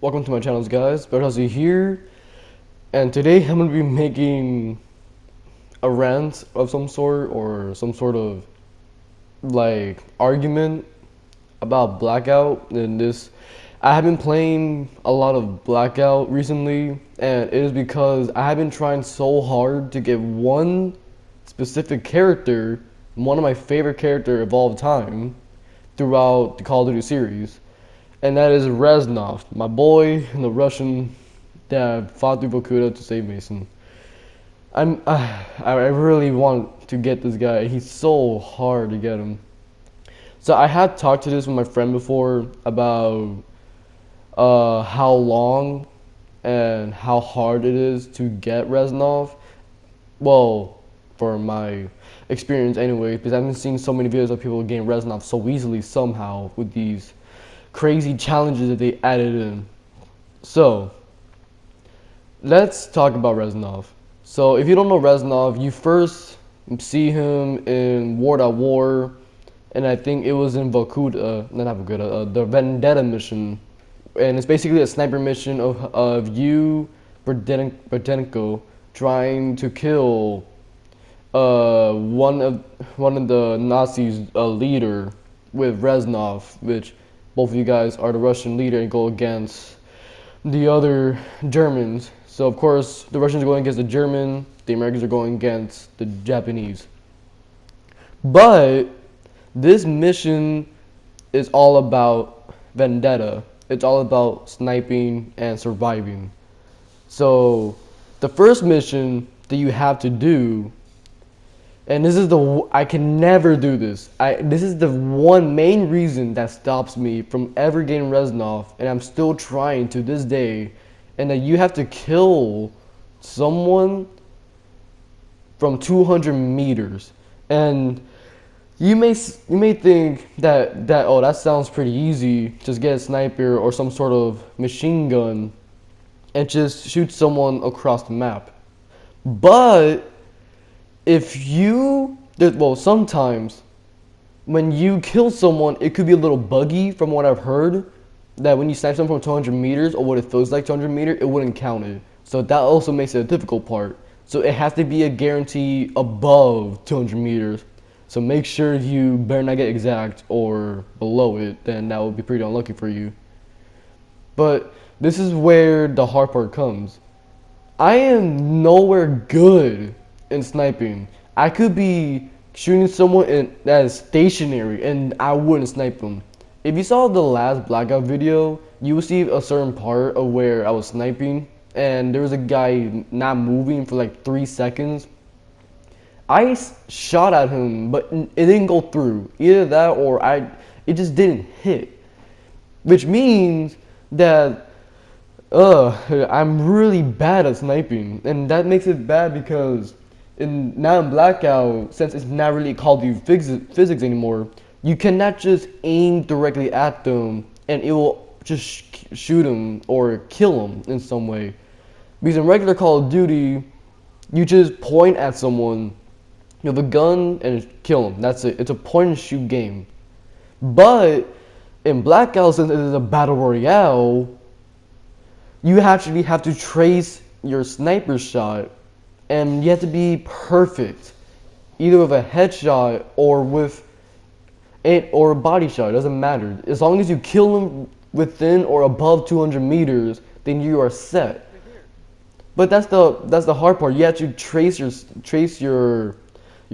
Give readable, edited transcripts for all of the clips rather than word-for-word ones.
Welcome to my channel, guys. Bertazzi here, and today I'm going to be making a rant of some sort, or some sort of like argument about Blackout. And I have been playing a lot of Blackout recently, and it is because I have been trying so hard to get one specific character, one of my favorite character of all time, throughout the Call of Duty series. And that is Reznov, my boy in the Russian that fought through Vorkuta to save Mason. I really want to get this guy. He's so hard to get him. So I had talked to this with my friend before about how long and how hard it is to get Reznov. Well, for my experience anyway, because I've been seeing so many videos of people getting Reznov so easily somehow with these crazy challenges that they added in. So let's talk about Reznov. So if you don't know Reznov, you first see him in War, and I think it was in Vorkuta, not Vorkuta, the Vendetta mission, and it's basically a sniper mission of you, Berdenko, trying to kill one of the Nazis' leader with Reznov, which both of you guys are the Russian leader and go against the other Germans. So of course the Russians are going against the German, the Americans are going against the Japanese. But this mission is all about vendetta. It's all about sniping and surviving. So the first mission that you have to do, and this is I can never do this. This is the one main reason that stops me from ever getting Reznov, and I'm still trying to this day, and that you have to kill someone from 200 meters. And you may think that oh, that sounds pretty easy. Just get a sniper or some sort of machine gun and just shoot someone across the map. But sometimes when you kill someone, it could be a little buggy from what I've heard, that when you snipe someone from 200 meters, or what it feels like 200 meters, it wouldn't count it. So that also makes it a difficult part. So it has to be a guarantee above 200 meters. So make sure you better not get exact or below it, then that would be pretty unlucky for you. But this is where the hard part comes. I am nowhere good in sniping. I could be shooting someone that is stationary and I wouldn't snipe them. If you saw the last Blackout video, you will see a certain part of where I was sniping and there was a guy not moving for like 3 seconds. I shot at him, but it didn't go through. Either that or it just didn't hit. Which means that I'm really bad at sniping, and that makes it bad because now in Blackout, since it's not really Call of Duty physics anymore, you cannot just aim directly at them and it will just shoot them or kill them in some way. Because in regular Call of Duty, you just point at someone, you have a gun and kill them. That's it. It's a point and shoot game. But in Blackout, since it is a battle royale, you actually have to trace your sniper shot, and you have to be perfect, either with a headshot or with or a body shot. It doesn't matter. As long as you kill them within or above 200 meters, then you are set. But that's the hard part. You have to trace your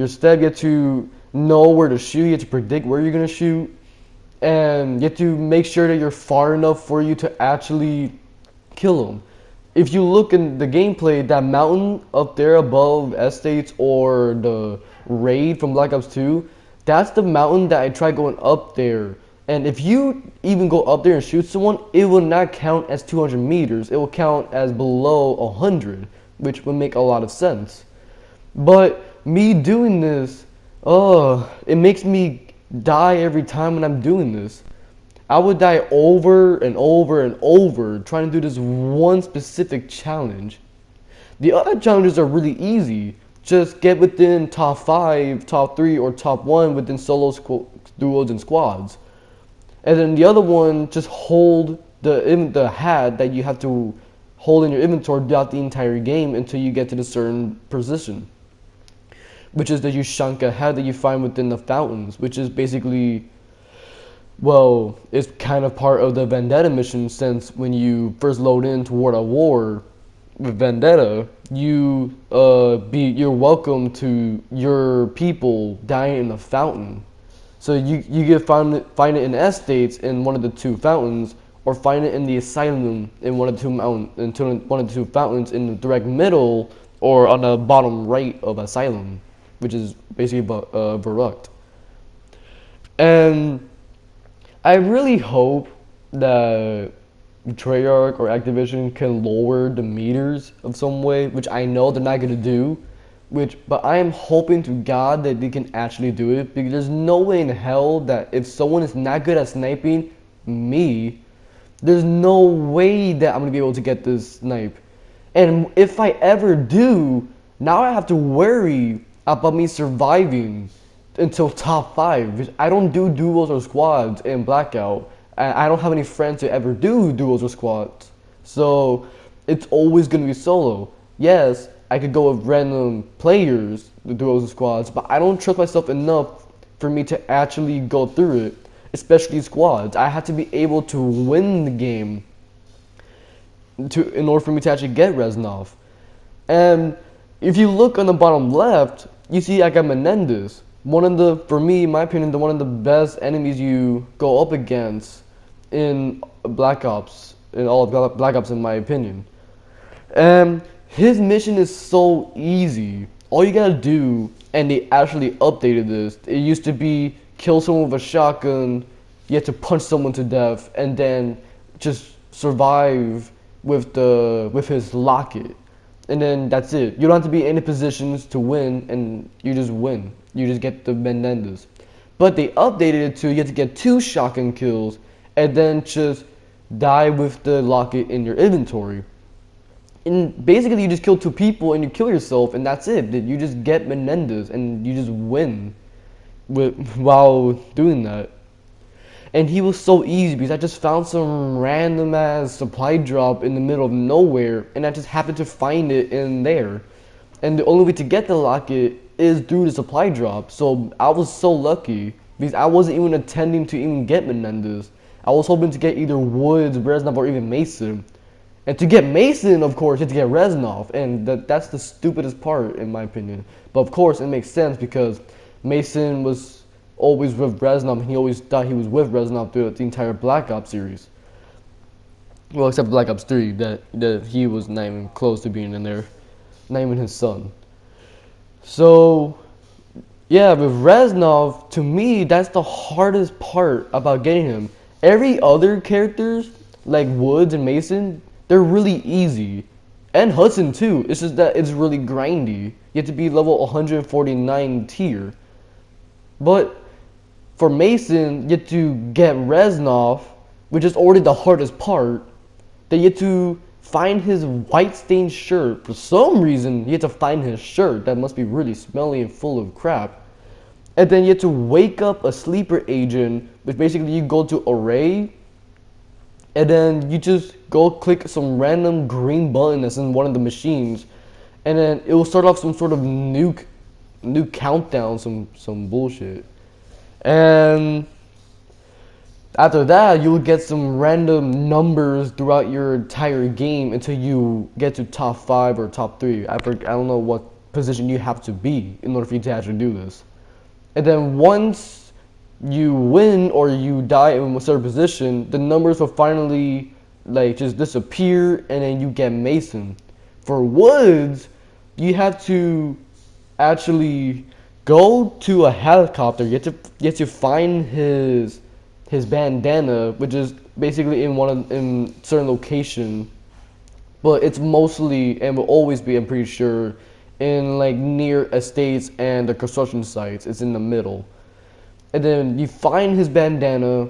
step. You have to know where to shoot. You have to predict where you're gonna shoot, and you have to make sure that you're far enough for you to actually kill them. If you look in the gameplay, that mountain up there above Estates or the raid from Black Ops 2, that's the mountain that I tried going up there. And if you even go up there and shoot someone, it will not count as 200 meters. It will count as below 100, which would make a lot of sense. But me doing this, it makes me die every time when I'm doing this. I would die over and over and over trying to do this one specific challenge. The other challenges are really easy. Just get within top 5, top 3, or top 1 within solos, duos, and squads. And then the other one, just hold the hat that you have to hold in your inventory throughout the entire game until you get to the certain position, which is the Ushanka hat that you find within the fountains, which is basically, well, it's kind of part of the Vendetta mission, since when you first load in toward a war with Vendetta, you're welcome to your people dying in the fountain. So you can find it in estates in one of the two fountains, or find it in the asylum in one of the two fountains in the direct middle or on the bottom right of asylum, which is basically Baruch. And I really hope that Treyarch or Activision can lower the meters of some way, which I know they're not gonna do. But I am hoping to God that they can actually do it, because there's no way in hell that if someone is not good at sniping me, there's no way that I'm gonna be able to get this snipe. And if I ever do, now I have to worry about me surviving until top 5. Because I don't do duos or squads in Blackout. I don't have any friends who ever do duos or squads. So it's always gonna be solo. Yes, I could go with random players, the duos and squads, but I don't trust myself enough for me to actually go through it, especially squads. I have to be able to win the game in order for me to actually get Reznov. And if you look on the bottom left, you see I got Menendez. For me, in my opinion, one of the best enemies you go up against in Black Ops, in all of Black Ops, in my opinion. And his mission is so easy. All you gotta do, and they actually updated this. It used to be kill someone with a shotgun, you had to punch someone to death, and then just survive with his locket. And then that's it. You don't have to be in any positions to win, and you just win. You just get the Menendez. But they updated it to you have to get 2 shotgun kills, and then just die with the locket in your inventory. And basically you just kill 2 people and you kill yourself, and that's it. You just get Menendez and you just win while doing that. And he was so easy because I just found some random ass supply drop in the middle of nowhere, and I just happened to find it in there. And the only way to get the locket is through the supply drop. So I was so lucky because I wasn't even intending to even get Menendez. I was hoping to get either Woods, Reznov, or even Mason. And to get Mason, of course, you have to get Reznov, and that's the stupidest part, in my opinion. But of course, it makes sense because Mason was always with Reznov, and he always thought he was with Reznov throughout the entire Black Ops series. Well, except Black Ops 3, that he was not even close to being in there, not even his son. So, yeah, with Reznov, to me, that's the hardest part about getting him. Every other characters, like Woods and Mason, they're really easy. And Hudson too. It's just that it's really grindy. You have to be level 149 tier. But for Mason, you have to get Reznov, which is already the hardest part. Then you have to find his white stained shirt. For some reason, you have to find his shirt. That must be really smelly and full of crap. And then you have to wake up a sleeper agent, which basically you go to array, and then you just go click some random green button that's in one of the machines, and then it will start off some sort of nuke countdown, some bullshit. And after that, you'll get some random numbers throughout your entire game until you get to top 5 or top 3. I don't know what position you have to be in order for you to actually do this. And then once you win or you die in a certain position, the numbers will finally just disappear, and then you get Mason. For Woods, you have to actually go to a helicopter. You have to find his bandana, which is basically in certain location, but it's mostly and will always be, I'm pretty sure, in near estates and the construction sites. It's in the middle. And then you find his bandana,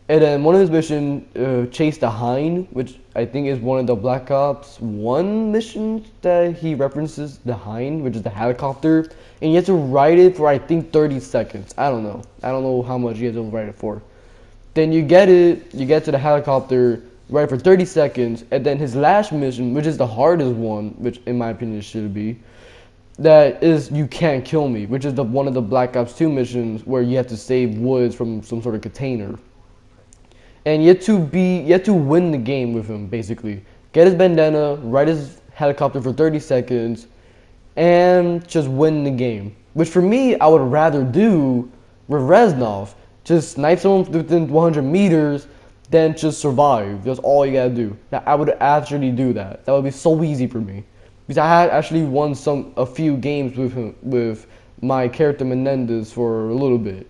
and then one of his missions, chase the Hind, which I think is one of the Black Ops 1 missions that he references the Hind, which is the helicopter, and you have to ride it for I think 30 seconds. I don't know how much you have to ride it for. Then you get to the helicopter, right, for 30 seconds, and then his last mission, which is the hardest one, which in my opinion it should be, that is you can't kill me, which is the one of the Black Ops 2 missions where you have to save Woods from some sort of container. And you have to win the game with him basically. Get his bandana, ride his helicopter for 30 seconds, and just win the game. Which for me, I would rather do with Reznov. Just snipe someone within 100 meters, then just survive. That's all you gotta do. Now, I would actually do that. That would be so easy for me. Because I had actually won a few games with him, with my character Menendez for a little bit.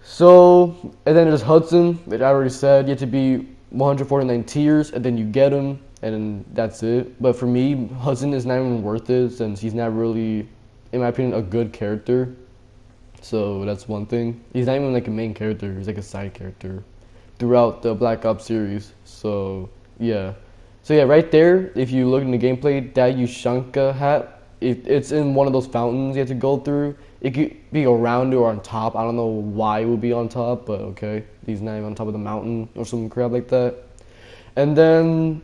So, and then there's Hudson, which I already said. You have to be 149 tiers, and then you get him, and that's it. But for me, Hudson is not even worth it, since he's not really, in my opinion, a good character. So that's one thing. He's not even like a main character, he's like a side character throughout the Black Ops series. So, yeah. So yeah, right there, if you look in the gameplay, that Ushanka hat, it's in one of those fountains you have to go through. It could be around or on top. I don't know why it would be on top, but okay. He's not even on top of the mountain or some crap like that. And then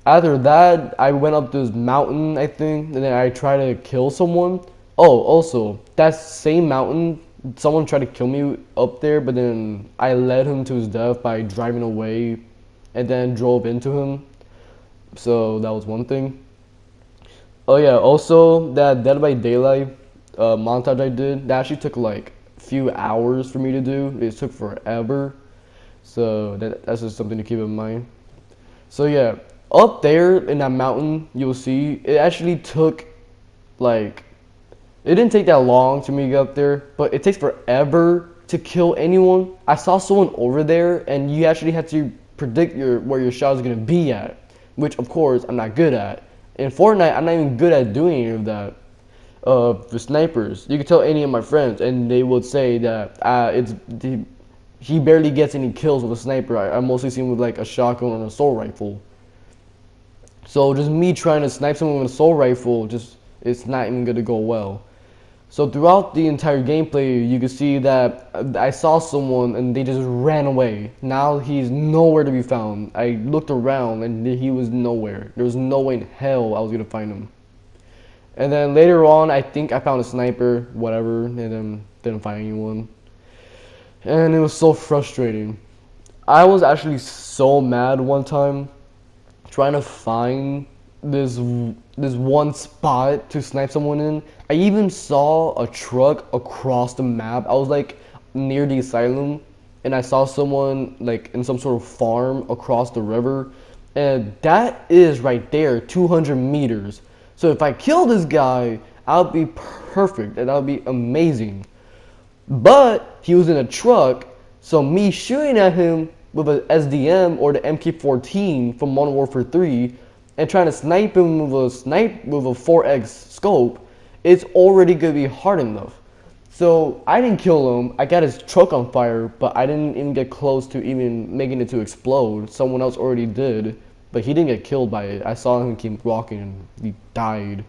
after that, I went up this mountain, I think, and then I tried to kill someone. Oh, also, that same mountain, someone tried to kill me up there, but then I led him to his death by driving away and then drove into him. So that was one thing. Oh yeah, also that Dead by Daylight montage I did, that actually took like a few hours for me to do. It took forever. So that's just something to keep in mind. So yeah, up there in that mountain, you'll see, it actually took like, it didn't take that long to me get up there, but it takes forever to kill anyone. I saw someone over there, and you actually have to predict where your shot is going to be at, which of course I'm not good at. In Fortnite, I'm not even good at doing any of that. For snipers, you can tell any of my friends, and they would say that he barely gets any kills with a sniper. I mostly see him with like a shotgun or an assault rifle. So just me trying to snipe someone with an assault rifle, it's not even gonna go well. So throughout the entire gameplay, you can see that I saw someone and they just ran away. Now he's nowhere to be found. I looked around and he was nowhere. There was no way in hell I was gonna find him. And then later on, I think I found a sniper, whatever, and then didn't find anyone. And it was so frustrating. I was actually so mad one time trying to find this one spot to snipe someone in. I even saw a truck across the map. I was like near the asylum, and I saw someone like in some sort of farm across the river, and that is right there 200 meters. So if I kill this guy, I'll be perfect and I'll be amazing. But he was in a truck, so me shooting at him with a SDM or the MK14 from Modern Warfare 3 and trying to snipe him with a 4x scope, it's already gonna be hard enough. So I didn't kill him. I got his truck on fire, but I didn't even get close to even making it to explode. Someone else already did, but he didn't get killed by it. I saw him keep walking and he died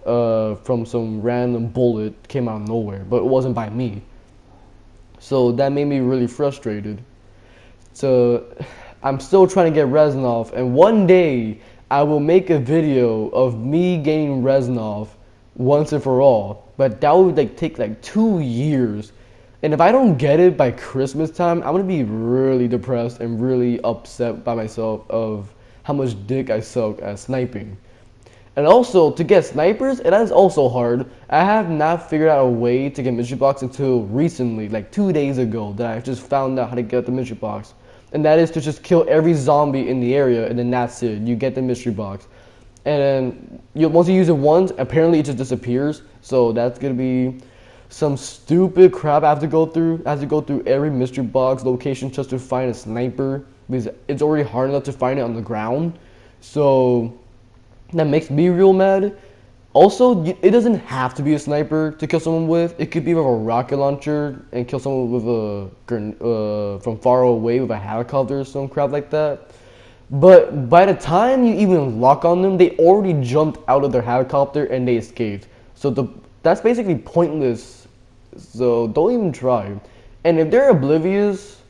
from some random bullet came out of nowhere, but it wasn't by me. So that made me really frustrated. So I'm still trying to get Reznov, and one day I will make a video of me getting Reznov once and for all. But that would like take like 2 years. And if I don't get it by Christmas time, I'm gonna be really depressed and really upset by myself of how much dick I suck at sniping. And also, to get snipers, it is also hard. I have not figured out a way to get mystery box until recently, like 2 days ago, that I just found out how to get the mystery box. And that is to just kill every zombie in the area, and then that's it. You get the mystery box. And then once you use it once, apparently it just disappears. So that's gonna be some stupid crap I have to go through. I have to go through every mystery box location just to find a sniper, because it's already hard enough to find it on the ground. So that makes me real mad. Also, it doesn't have to be a sniper to kill someone with. It could be with a rocket launcher and kill someone with from far away with a helicopter or some crap like that. But by the time you even lock on them, they already jumped out of their helicopter and they escaped. So that's basically pointless. So don't even try. And if they're oblivious,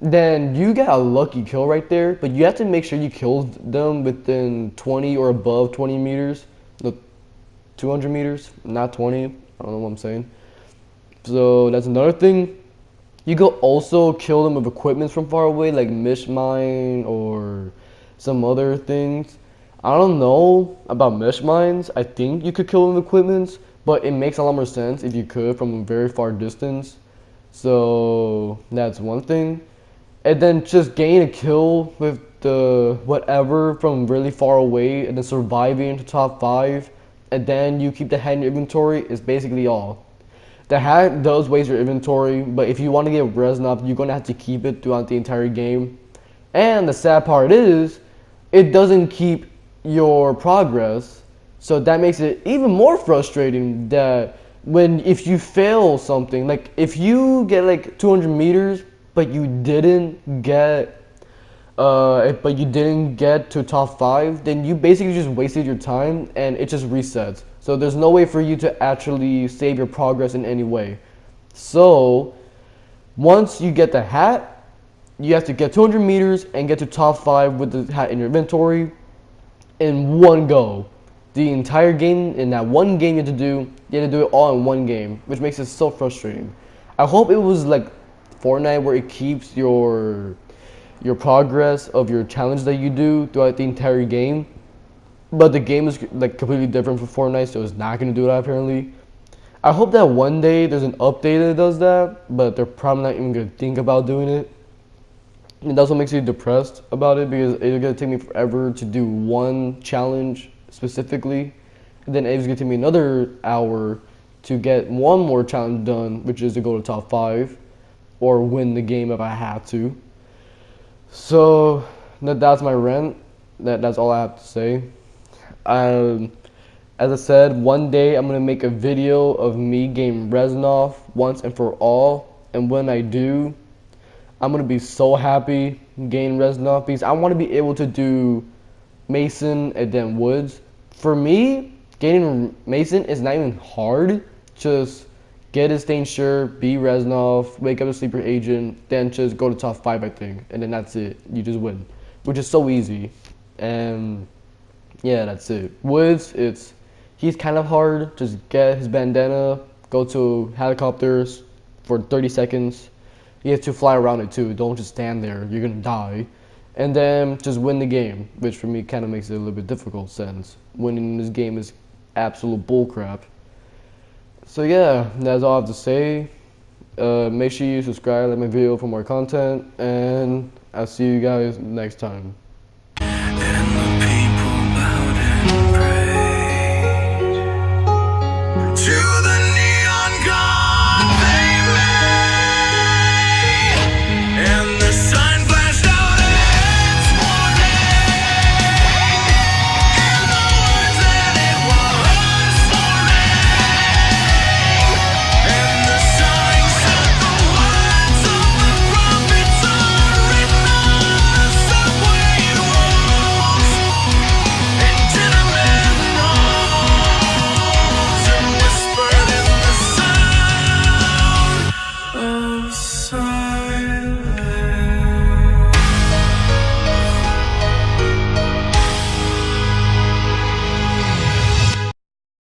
then you got a lucky kill right there, but you have to make sure you killed them within 20 or above 20 meters. No, 200 meters, not 20. I don't know what I'm saying. So that's another thing. You could also kill them with equipment from far away, like Mish Mine or some other things. I don't know about Mish Mines. I think you could kill them with equipment, but it makes a lot more sense if you could from a very far distance. So that's one thing. And then just gain a kill with the whatever from really far away and then surviving to top 5. And then you keep the head in your inventory is basically all. The hat does waste your inventory, but if you want to get Reznov, you're going to have to keep it throughout the entire game. And the sad part is, it doesn't keep your progress, so that makes it even more frustrating that if you fail something, like if you get like 200 meters, but you didn't get to top 5, then you basically just wasted your time and it just resets. So there's no way for you to actually save your progress in any way. So once you get the hat, you have to get 200 meters and get to top 5 with the hat in your inventory in one go. The entire game, in that one game you have to do it all in one game, which makes it so frustrating. I hope it was like Fortnite where it keeps your progress of your challenge that you do throughout the entire game. But the game is like completely different from Fortnite, so it's not gonna do that apparently. I hope that one day there's an update that does that, but they're probably not even gonna think about doing it. And that's what makes me depressed about it, because it's gonna take me forever to do one challenge specifically, and then it's gonna take me another hour to get one more challenge done, which is to go to top 5 or win the game if I have to. So that's my rant. That's all I have to say. As I said, one day I'm gonna make a video of me getting Reznov once and for all, and when I do, I'm gonna be so happy getting Reznov, because I want to be able to do Mason and then Woods. For me, getting Mason is not even hard. Just get his stain shirt, be Reznov, wake up a sleeper agent, then just go to top 5, I think, and then that's it. You just win, which is so easy. And yeah, that's it. Woods, he's kind of hard. Just get his bandana, go to helicopters for 30 seconds. You have to fly around it too. Don't just stand there. You're gonna die. And then just win the game, which for me kind of makes it a little bit difficult, since winning this game is absolute bullcrap. So yeah, that's all I have to say. Make sure you subscribe, like my video for more content, and I'll see you guys next time.